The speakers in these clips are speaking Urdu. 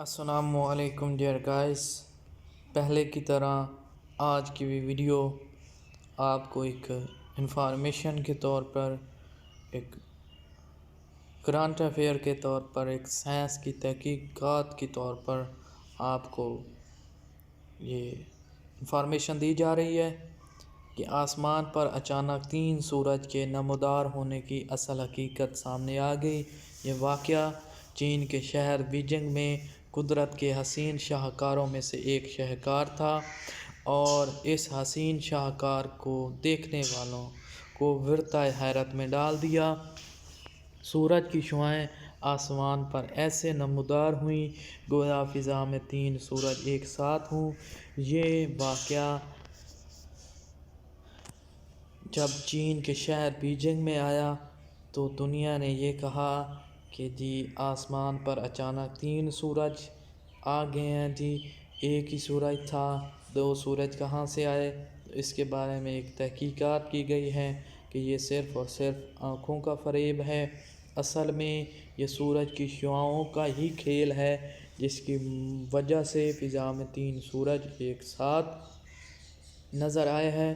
السلام علیکم ڈیئر گائز، پہلے کی طرح آج کی بھی ویڈیو آپ کو ایک انفارمیشن کے طور پر، ایک کرنٹ افیئر کے طور پر، ایک سائنس کی تحقیقات کے طور پر آپ کو یہ انفارمیشن دی جا رہی ہے کہ آسمان پر اچانک 3 سورج کے نمودار ہونے کی اصل حقیقت سامنے آ گئی۔ یہ واقعہ چین کے شہر بیجنگ میں قدرت کے حسین شاہکاروں میں سے ایک شاہکار تھا، اور اس حسین شاہکار کو دیکھنے والوں کو ورطۂ حیرت میں ڈال دیا۔ سورج کی شعاعیں آسمان پر ایسے نمودار ہوئیں گویا فضا میں 3 سورج ایک ساتھ ہوں۔ یہ واقعہ جب چین کے شہر بیجنگ میں آیا تو دنیا نے یہ کہا کہ جی آسمان پر اچانک 3 سورج آ گئے ہیں، جی ایک ہی سورج تھا، 2 سورج کہاں سے آئے؟ اس کے بارے میں ایک تحقیقات کی گئی ہے کہ یہ صرف اور صرف آنکھوں کا فریب ہے۔ اصل میں یہ سورج کی شعاعوں کا ہی کھیل ہے، جس کی وجہ سے فضا میں 3 سورج ایک ساتھ نظر آئے ہیں،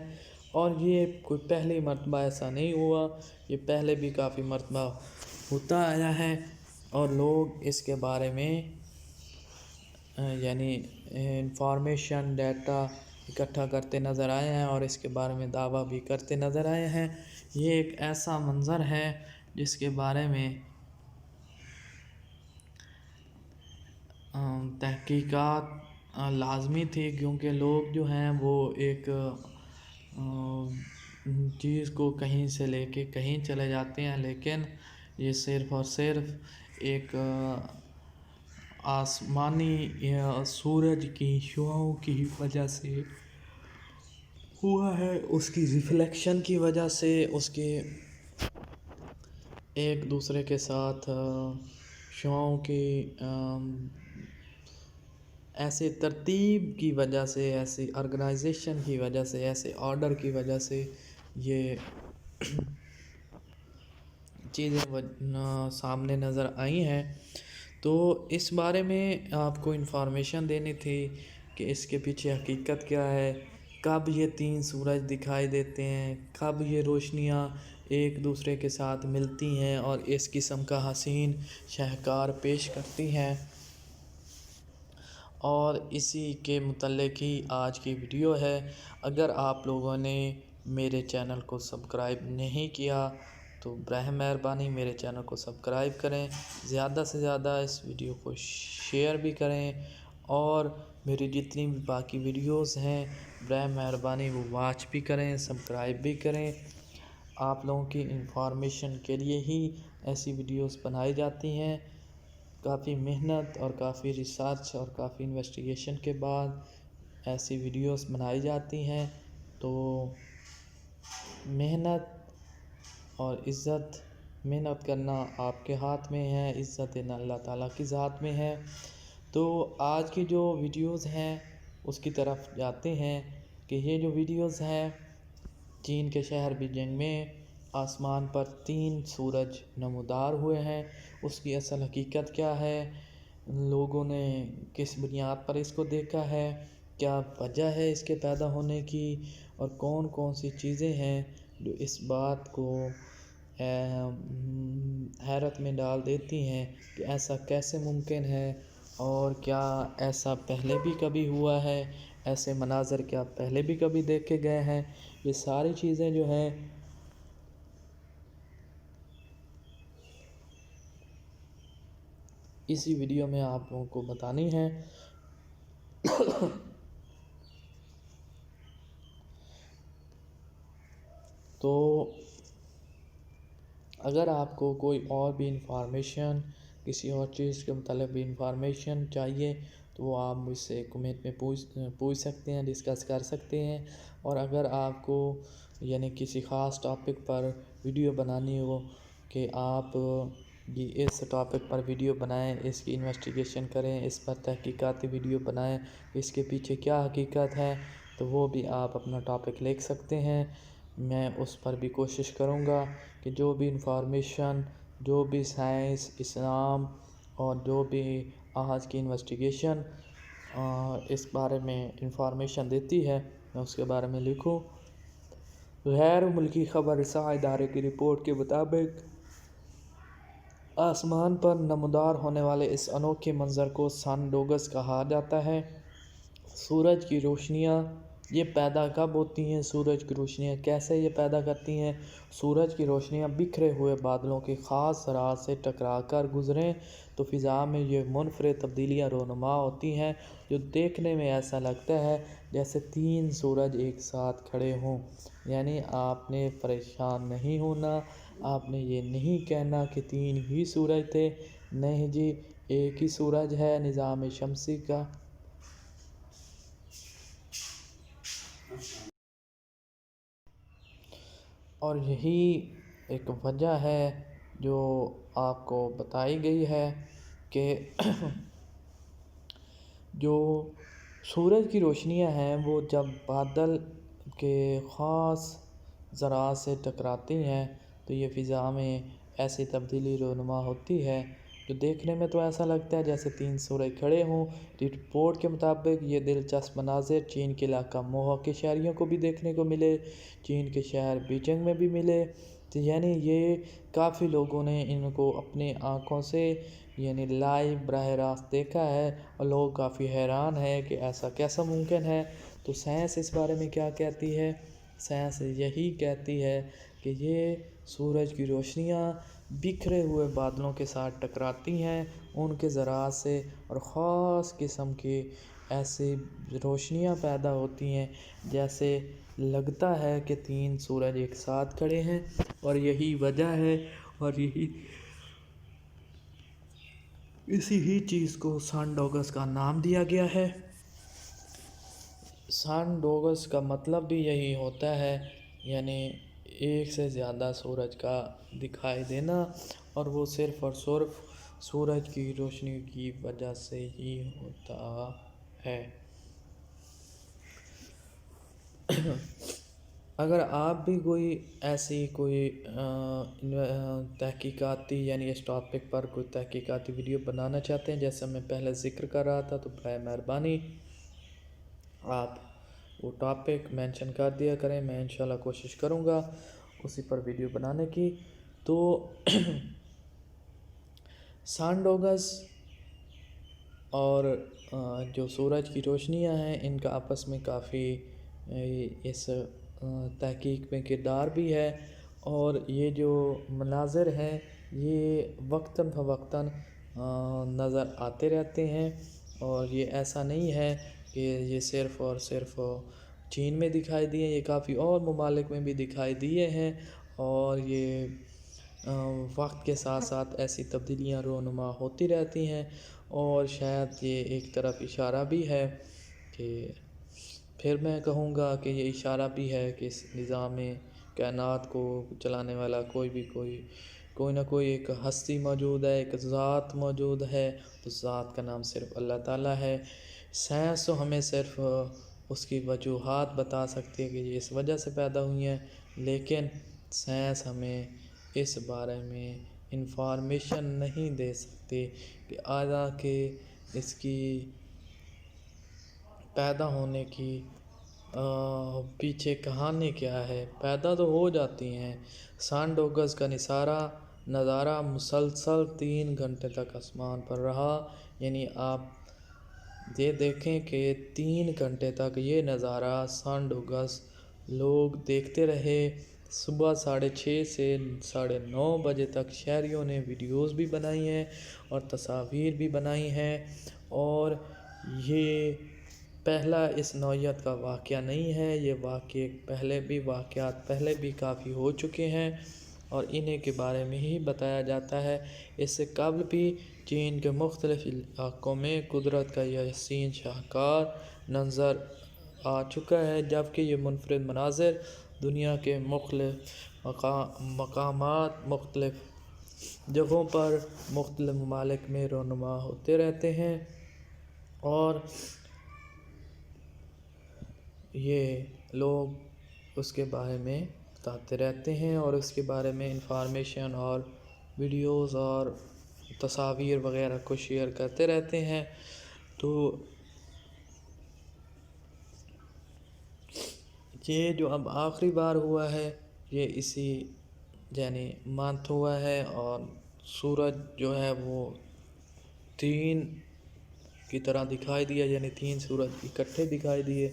اور یہ کوئی پہلی مرتبہ ایسا نہیں ہوا، یہ پہلے بھی کافی مرتبہ ہوتا آیا ہے، اور لوگ اس کے بارے میں یعنی انفارمیشن ڈیٹا اکٹھا کرتے نظر آئے ہیں اور اس کے بارے میں دعویٰ بھی کرتے نظر آئے ہیں۔ یہ ایک ایسا منظر ہے جس کے بارے میں تحقیقات لازمی تھی، کیونکہ لوگ جو ہیں وہ ایک چیز کو کہیں سے لے کے کہیں چلے جاتے ہیں، لیکن یہ صرف اور صرف ایک آسمانی سورج کی شعاعوں کی وجہ سے ہوا ہے، اس کی ریفلیکشن کی وجہ سے، اس کے ایک دوسرے کے ساتھ شعاعوں کی ایسے ترتیب کی وجہ سے، ایسی آرگنائزیشن کی وجہ سے، ایسے آرڈر کی وجہ سے یہ چیزیں سامنے نظر آئی ہیں۔ تو اس بارے میں آپ کو انفارمیشن دینی تھی کہ اس کے پیچھے حقیقت کیا ہے، کب یہ 3 سورج دکھائی دیتے ہیں، کب یہ روشنیاں ایک دوسرے کے ساتھ ملتی ہیں اور اس قسم کا حسین شاہکار پیش کرتی ہیں، اور اسی کے متعلق ہی آج کی ویڈیو ہے۔ اگر آپ لوگوں نے میرے چینل کو سبسکرائب نہیں کیا تو براہ مہربانی میرے چینل کو سبسکرائب کریں، زیادہ سے زیادہ اس ویڈیو کو شیئر بھی کریں، اور میری جتنی بھی باقی ویڈیوز ہیں براہ مہربانی وہ واچ بھی کریں، سبسکرائب بھی کریں۔ آپ لوگوں کی انفارمیشن کے لیے ہی ایسی ویڈیوز بنائی جاتی ہیں، کافی محنت اور کافی ریسرچ اور کافی انویسٹیگیشن کے بعد ایسی ویڈیوز بنائی جاتی ہیں۔ تو محنت اور عزت، محنت کرنا آپ کے ہاتھ میں ہے، عزت دینا اللہ تعالیٰ کی ذات میں ہے۔ تو آج کی جو ویڈیوز ہیں اس کی طرف جاتے ہیں کہ یہ جو ویڈیوز ہیں چین کے شہر بیجنگ میں آسمان پر 3 سورج نمودار ہوئے ہیں، اس کی اصل حقیقت کیا ہے، لوگوں نے کس بنیاد پر اس کو دیکھا ہے، کیا وجہ ہے اس کے پیدا ہونے کی، اور کون کون سی چیزیں ہیں جو اس بات کو حیرت میں ڈال دیتی ہیں کہ ایسا کیسے ممکن ہے، اور کیا ایسا پہلے بھی کبھی ہوا ہے، ایسے مناظر کیا پہلے بھی کبھی دیکھے گئے ہیں۔ یہ ساری چیزیں جو ہیں اسی ویڈیو میں آپ لوگوں کو بتانی ہے۔ تو اگر آپ کو کوئی اور بھی انفارمیشن، کسی اور چیز کے متعلق بھی انفارمیشن چاہیے تو وہ آپ مجھ سے کمنٹ میں پوچھ سکتے ہیں، ڈسکس کر سکتے ہیں، اور اگر آپ کو یعنی کسی خاص ٹاپک پر ویڈیو بنانی ہو کہ آپ اس ٹاپک پر ویڈیو بنائیں، اس کی انویسٹیگیشن کریں، اس پر تحقیقاتی ویڈیو بنائیں، اس کے پیچھے کیا حقیقت ہے، تو وہ بھی آپ اپنا ٹاپک لکھ سکتے ہیں۔ میں اس پر بھی کوشش کروں گا کہ جو بھی انفارمیشن، جو بھی سائنس، اسلام اور جو بھی آج کی انویسٹیگیشن اس بارے میں انفارمیشن دیتی ہے میں اس کے بارے میں لکھوں۔ غیر ملکی خبر رساں ادارے کی رپورٹ کے مطابق آسمان پر نمودار ہونے والے اس انوکھے منظر کو سن ڈوگس کہا جاتا ہے۔ سورج کی روشنیاں یہ پیدا کب ہوتی ہیں؟ سورج کی روشنیاں کیسے یہ پیدا کرتی ہیں؟ سورج کی روشنیاں بکھرے ہوئے بادلوں کی خاص ذرات سے ٹکرا کر گزریں تو فضا میں یہ منفرد تبدیلیاں رونما ہوتی ہیں جو دیکھنے میں ایسا لگتا ہے جیسے 3 سورج ایک ساتھ کھڑے ہوں۔ یعنی آپ نے پریشان نہیں ہونا، آپ نے یہ نہیں کہنا کہ 3 ہی سورج تھے، نہیں جی، ایک ہی سورج ہے نظام شمسی کا۔ اور یہی ایک وجہ ہے جو آپ کو بتائی گئی ہے کہ جو سورج کی روشنیاں ہیں وہ جب بادل کے خاص ذرات سے ٹکراتی ہیں تو یہ فضا میں ایسی تبدیلی رونما ہوتی ہے جو دیکھنے میں تو ایسا لگتا ہے جیسے 3 سورج کھڑے ہوں۔ رپورٹ کے مطابق یہ دلچسپ مناظر چین کے علاقہ موہاک کے شہریوں کو بھی دیکھنے کو ملے، چین کے شہر بیجنگ میں بھی ملے۔ تو یعنی یہ کافی لوگوں نے ان کو اپنے آنکھوں سے یعنی لائیو براہ راست دیکھا ہے اور لوگ کافی حیران ہیں کہ ایسا کیسا ممکن ہے۔ تو سائنس اس بارے میں کیا کہتی ہے؟ سائنس یہی کہتی ہے کہ یہ سورج کی روشنیاں بکھرے ہوئے بادلوں کے ساتھ ٹکراتی ہیں ان کے ذرات سے اور خاص قسم کی ایسی روشنیاں پیدا ہوتی ہیں جیسے لگتا ہے کہ 3 سورج ایک ساتھ کھڑے ہیں۔ اور یہی وجہ ہے اور اسی ہی چیز کو سن ڈوگس کا نام دیا گیا ہے۔ سن ڈوگس کا مطلب بھی یہی ہوتا ہے یعنی ایک سے زیادہ سورج کا دکھائی دینا، اور وہ صرف اور صرف سورج کی روشنی کی وجہ سے ہی ہوتا ہے۔ اگر آپ بھی کوئی ایسی کوئی تحقیقاتی یعنی اس ٹاپک پر کوئی تحقیقاتی ویڈیو بنانا چاہتے ہیں جیسا میں پہلے ذکر کر رہا تھا، تو برائے مہربانی آپ وہ ٹاپک مینشن کر دیا کریں، میں انشاءاللہ کوشش کروں گا اسی پر ویڈیو بنانے کی۔ تو سن ڈوگس اور جو سورج کی روشنیاں ہیں ان کا آپس میں کافی اس تحقیق میں کردار بھی ہے، اور یہ جو مناظر ہیں یہ وقتاً فوقتاً نظر آتے رہتے ہیں، اور یہ ایسا نہیں ہے کہ یہ صرف اور صرف چین میں دکھائی دیے، یہ کافی اور ممالک میں بھی دکھائی دیے ہیں، اور یہ وقت کے ساتھ ساتھ ایسی تبدیلیاں رونما ہوتی رہتی ہیں۔ اور شاید یہ ایک طرف اشارہ بھی ہے کہ پھر میں کہوں گا کہ یہ اشارہ بھی ہے کہ اس نظام کائنات کو چلانے والا کوئی نہ کوئی ایک ہستی موجود ہے، ایک ذات موجود ہے، اس ذات کا نام صرف اللہ تعالیٰ ہے۔ سائنس تو ہمیں صرف اس کی وجوہات بتا سکتی ہے کہ یہ اس وجہ سے پیدا ہوئی ہیں، لیکن سائنس ہمیں اس بارے میں انفارمیشن نہیں دے سکتی کہ آیا کہ اس کی پیدا ہونے کی پیچھے کہانی کیا ہے۔ پیدا تو ہو جاتی ہیں۔ سن ڈوگس کا نظارہ مسلسل 3 گھنٹے تک آسمان پر رہا، یعنی آپ یہ دیکھیں کہ 3 گھنٹے تک یہ نظارہ سن ڈوگس لوگ دیکھتے رہے۔ صبح 6:30 سے 9:30 بجے تک شہریوں نے ویڈیوز بھی بنائی ہیں اور تصاویر بھی بنائی ہیں، اور یہ پہلا اس نوعیت کا واقعہ نہیں ہے، یہ واقعات پہلے بھی کافی ہو چکے ہیں اور انہیں کے بارے میں ہی بتایا جاتا ہے۔ اس سے قبل بھی چین کے مختلف علاقوں میں قدرت کا یہ حسین شاہکار نظر آ چکا ہے، جبکہ یہ منفرد مناظر دنیا کے مختلف مقامات، مختلف جگہوں پر، مختلف ممالک میں رونما ہوتے رہتے ہیں، اور یہ لوگ اس کے بارے میں بتاتے رہتے ہیں اور اس کے بارے میں انفارمیشن اور ویڈیوز اور تصاویر وغیرہ کو شیئر کرتے رہتے ہیں. تو یہ جو اب آخری بار ہوا ہے یہ اسی یعنی منتھ ہوا ہے، اور سورج جو ہے وہ 3 کی طرح دکھائی دیا، یعنی 3 سورج اکٹھے دکھائی دیے.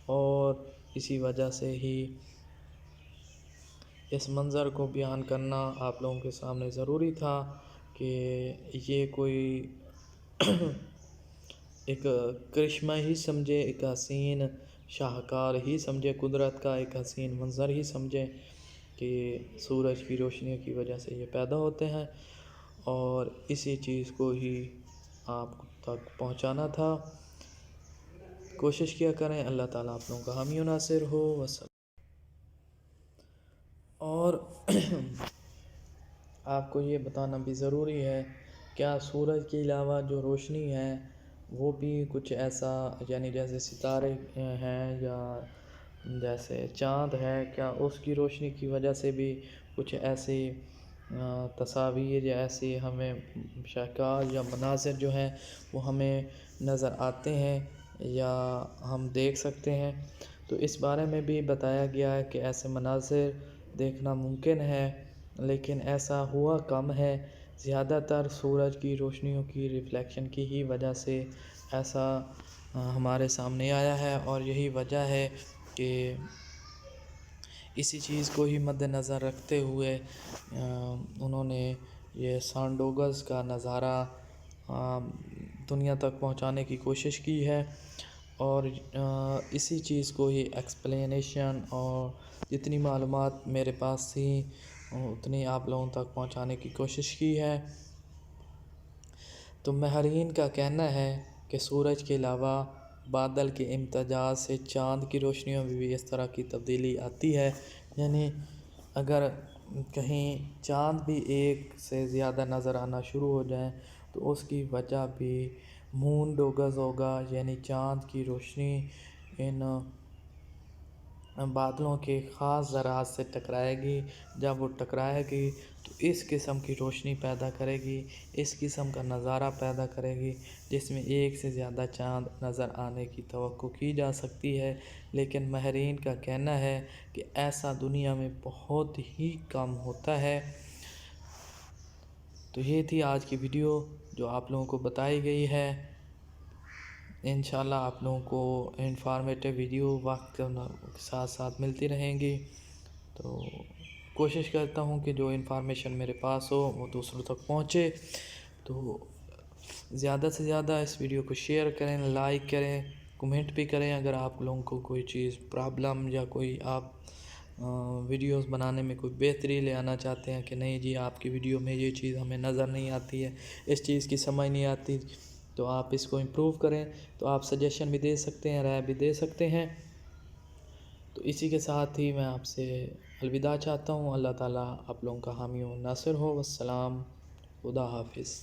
اور اسی وجہ سے ہی اس منظر کو بیان کرنا آپ لوگوں کے سامنے ضروری تھا کہ یہ کوئی ایک کرشمہ ہی سمجھے، ایک حسین شاہکار ہی سمجھے، قدرت کا ایک حسین منظر ہی سمجھے کہ سورج کی روشنی کی وجہ سے یہ پیدا ہوتے ہیں. اور اسی چیز کو ہی آپ تک پہنچانا تھا. کوشش کیا کریں. اللہ تعالیٰ آپ لوگوں کا حامی و ناصر ہو. وسلام. اور آپ کو یہ بتانا بھی ضروری ہے، کیا سورج کے علاوہ جو روشنی ہے وہ بھی کچھ ایسا، یعنی جیسے ستارے ہیں یا جیسے چاند ہے، کیا اس کی روشنی کی وجہ سے بھی کچھ ایسی تصاویر یا ایسی ہمیں شاہکار یا مناظر جو ہیں وہ ہمیں نظر آتے ہیں یا ہم دیکھ سکتے ہیں؟ تو اس بارے میں بھی بتایا گیا ہے کہ ایسے مناظر دیکھنا ممکن ہے، لیکن ایسا ہوا کم ہے. زیادہ تر سورج کی روشنیوں کی ریفلیکشن کی ہی وجہ سے ایسا ہمارے سامنے آیا ہے. اور یہی وجہ ہے کہ اسی چیز کو ہی مد نظر رکھتے ہوئے انہوں نے یہ سانڈوگز کا نظارہ دنیا تک پہنچانے کی کوشش کی ہے. اور اسی چیز کو ہی ایکسپلینیشن اور جتنی معلومات میرے پاس تھی اتنی آپ لوگوں تک پہنچانے کی کوشش کی ہے. تو ماہرین کا کہنا ہے کہ سورج کے علاوہ بادل کے امتزاج سے چاند کی روشنیوں میں بھی اس طرح کی تبدیلی آتی ہے. یعنی اگر کہیں چاند بھی ایک سے زیادہ نظر آنا شروع ہو جائیں تو اس کی وجہ بھی مون ڈوگز ہوگا، یعنی چاند کی روشنی ان بادلوں کے خاص ذرات سے ٹکرائے گی. جب وہ ٹکرائے گی تو اس قسم کی روشنی پیدا کرے گی، اس قسم کا نظارہ پیدا کرے گی جس میں ایک سے زیادہ چاند نظر آنے کی توقع کی جا سکتی ہے. لیکن ماہرین کا کہنا ہے کہ ایسا دنیا میں بہت ہی کم ہوتا ہے. تو یہ تھی آج کی ویڈیو جو آپ لوگوں کو بتائی گئی ہے. انشاءاللہ آپ لوگوں کو انفارمیٹیو ویڈیو وقت کے ساتھ ساتھ ملتی رہیں گی. تو کوشش کرتا ہوں کہ جو انفارمیشن میرے پاس ہو وہ دوسروں تک پہنچے. تو زیادہ سے زیادہ اس ویڈیو کو شیئر کریں، لائک کریں، کمنٹ بھی کریں. اگر آپ لوگوں کو کوئی چیز پرابلم یا کوئی آپ ویڈیوز بنانے میں کوئی بہتری لے آنا چاہتے ہیں کہ نہیں جی آپ کی ویڈیو میں یہ چیز ہمیں نظر نہیں آتی ہے، اس چیز کی سمجھ نہیں آتی، تو آپ اس کو امپروو کریں، تو آپ سجیشن بھی دے سکتے ہیں، رائے بھی دے سکتے ہیں. تو اسی کے ساتھ ہی میں آپ سے الوداع چاہتا ہوں. اللہ تعالیٰ آپ لوگوں کا حامی و ناصر ہو. والسلام. خدا حافظ.